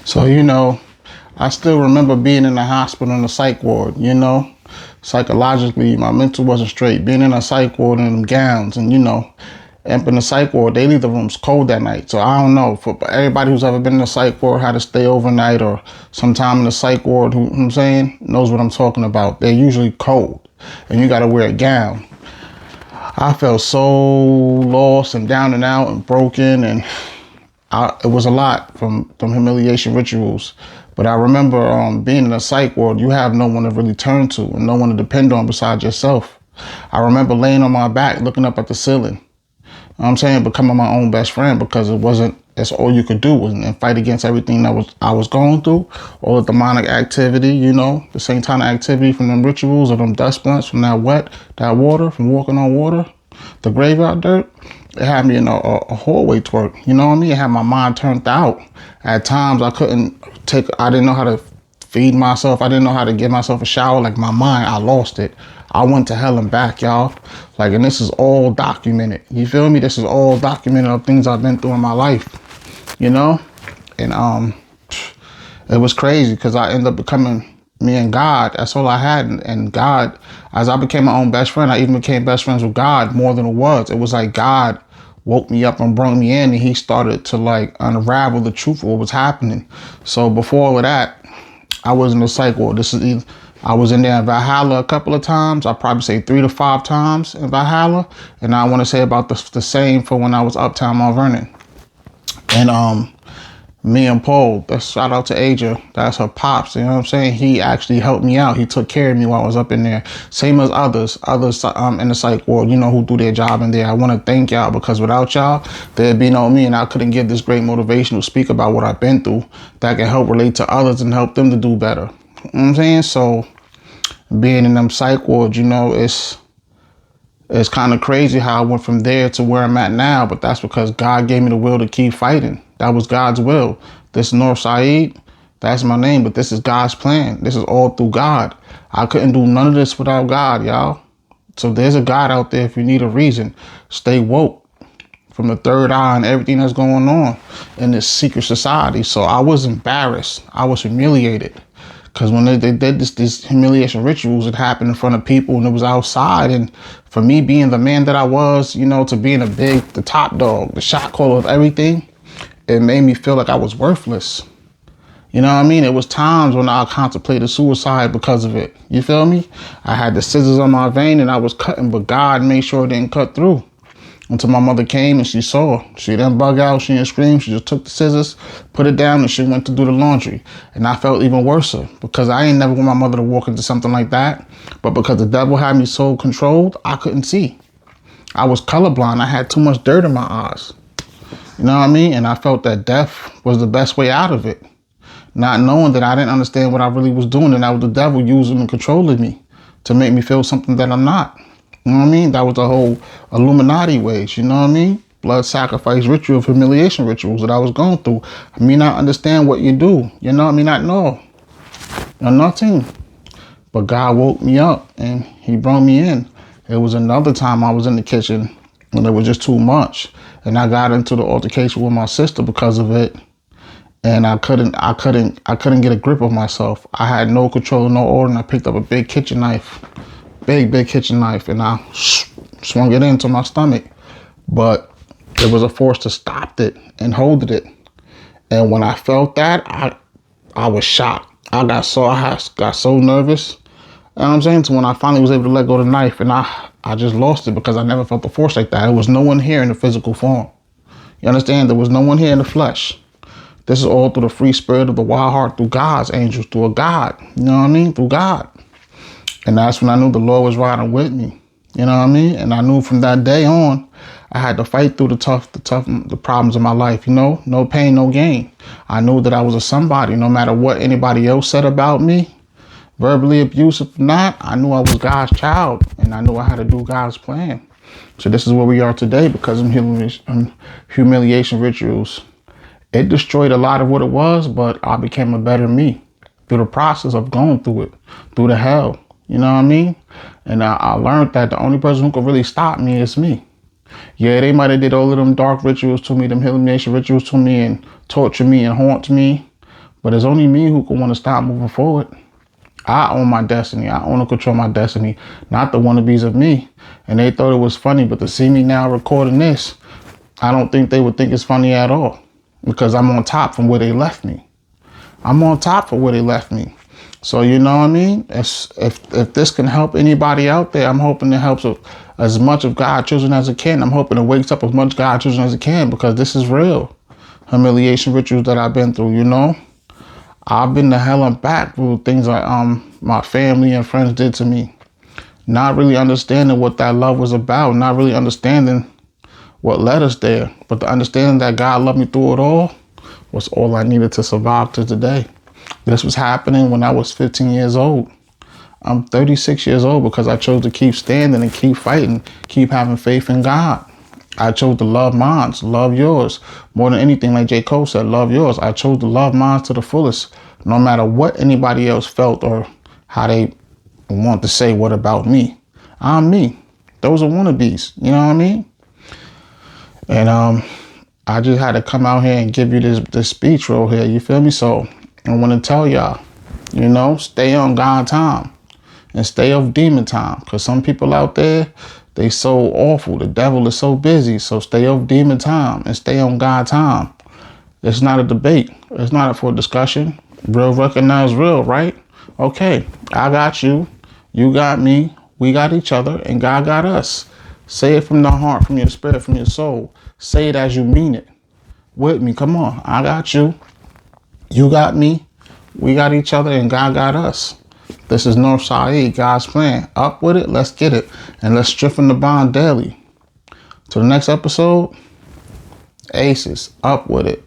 So, I still remember being in the hospital in the psych ward, psychologically, my mental wasn't straight. Being in a psych ward in them gowns and, up in the psych ward, they leave the rooms cold that night. So I don't know, for everybody who's ever been in the psych ward, how to stay overnight or sometime in the psych ward, who I'm saying, knows what I'm talking about. They're usually cold and you got to wear a gown. I felt so lost and down and out and broken, and it was a lot from humiliation rituals. But I remember being in a psych ward, you have no one to really turn to and no one to depend on besides yourself. I remember laying on my back, looking up at the ceiling. You know what I'm saying? Becoming my own best friend, because that's all you could do and fight against everything I was going through, all the demonic activity, the same kind of activity from them rituals or them dust blunts, from that water, from walking on water, the graveyard dirt. It had me in a hallway twerk, you know what I mean? It had my mind turned out. At times I didn't know how to feed myself. I didn't know how to give myself a shower. Like, my mind, I lost it. I went to hell and back, y'all. Like, and this is all documented. You feel me? This is all documented of things I've been through in my life, And it was crazy because I ended up becoming me and God. That's all I had. And God, as I became my own best friend, I even became best friends with God more than it was. It was like God woke me up and brought me in, and he started to like unravel the truth of what was happening. So before all of that, I was in the psych ward. I was in there in Valhalla a couple of times. I probably say 3 to 5 times in Valhalla. And I want to say about the same for when I was uptown Mount Vernon. And me and Paul, shout out to Aja, that's her pops, you know what I'm saying? He actually helped me out. He took care of me while I was up in there. Same as others in the psych ward, who do their job in there. I want to thank y'all, because without y'all, there'd be no me, and I couldn't give this great motivation to speak about what I've been through that can help relate to others and help them to do better. You know what I'm saying? So being in them psych wards, it's kind of crazy how I went from there to where I'm at now, but that's because God gave me the will to keep fighting. That was God's will. This North Saeed, that's my name, but this is God's plan. This is all through God. I couldn't do none of this without God, y'all. So there's a God out there if you need a reason. Stay woke from the third eye and everything that's going on in this secret society. So I was embarrassed. I was humiliated. Because when they did these humiliation rituals, it happened in front of people and it was outside. And for me being the man that I was, to being the top dog, the shot caller of everything, it made me feel like I was worthless. You know what I mean? It was times when I contemplated suicide because of it. You feel me? I had the scissors on my vein and I was cutting, but God made sure it didn't cut through. Until my mother came and she saw. She didn't bug out, she didn't scream. She just took the scissors, put it down, and she went to do the laundry. And I felt even worse because I ain't never want my mother to walk into something like that. But because the devil had me so controlled, I couldn't see. I was colorblind. I had too much dirt in my eyes. You know what I mean? And I felt that death was the best way out of it. Not knowing that I didn't understand what I really was doing, and that was the devil using and controlling me to make me feel something that I'm not. You know what I mean? That was the whole Illuminati ways, you know what I mean? Blood sacrifice ritual, humiliation rituals that I was going through. I mean, not understand what you do, I mean, not know. Nothing. But God woke me up and he brought me in. It was another time I was in the kitchen when it was just too much. And I got into the altercation with my sister because of it. And I couldn't get a grip of myself. I had no control, no order, and I picked up a big kitchen knife. Big kitchen knife, and I swung it into my stomach. But there was a force to stop it and hold it. And when I felt that, I was shocked. I got so nervous. You know what I'm saying? So when I finally was able to let go of the knife, and I just lost it because I never felt the force like that. There was no one here in the physical form. You understand? There was no one here in the flesh. This is all through the free spirit of the wild heart, through God's angels, through a God. You know what I mean? Through God. And that's when I knew the Lord was riding with me. You know what I mean? And I knew from that day on, I had to fight through the problems of my life, no pain, no gain. I knew that I was a somebody, no matter what anybody else said about me, verbally abusive or not. I knew I was God's child, and I knew I had to do God's plan. So this is where we are today because of humiliation rituals. It destroyed a lot of what it was, but I became a better me through the process of going through it, through the hell. You know what I mean? And I learned that the only person who could really stop me is me. Yeah, they might have did all of them dark rituals to me, them humiliation rituals to me, and torture me and haunt me. But it's only me who can want to stop moving forward. I own my destiny. I own and control my destiny, not the wannabes of me. And they thought it was funny, but to see me now recording this, I don't think they would think it's funny at all, because I'm on top from where they left me. I'm on top from where they left me. So, you know what I mean? If this can help anybody out there, I'm hoping it helps as much of God's children as it can. I'm hoping it wakes up as much God's children as it can, because this is real. Humiliation rituals that I've been through, you know? I've been to hell and back through things like my family and friends did to me. Not really understanding what that love was about, not really understanding what led us there. But the understanding that God loved me through it all was all I needed to survive to today. This was happening when I was 15 years old. I'm 36 years old because I chose to keep standing and keep fighting, keep having faith in God. I chose to love mine, love yours. More than anything, like J. Cole said, love yours. I chose to love mine to the fullest, no matter what anybody else felt or how they want to say what about me. I'm me. Those are wannabes, you know what I mean? And I just had to come out here and give you this speech right here, you feel me? So I want to tell y'all, you know, stay on God time and stay off demon time, because some people out there, they so awful. The devil is so busy. So stay off demon time and stay on God time. It's not a debate. It's not for discussion. Real recognize real, right? Okay, I got you. You got me. We got each other, and God got us. Say it from the heart, from your spirit, from your soul. Say it as you mean it. With me. Come on. I got you. You got me. We got each other, and God got us. This is Northside, God's plan. Up with it, let's get it. And let's strengthen the bond daily. To the next episode, Aces, up with it.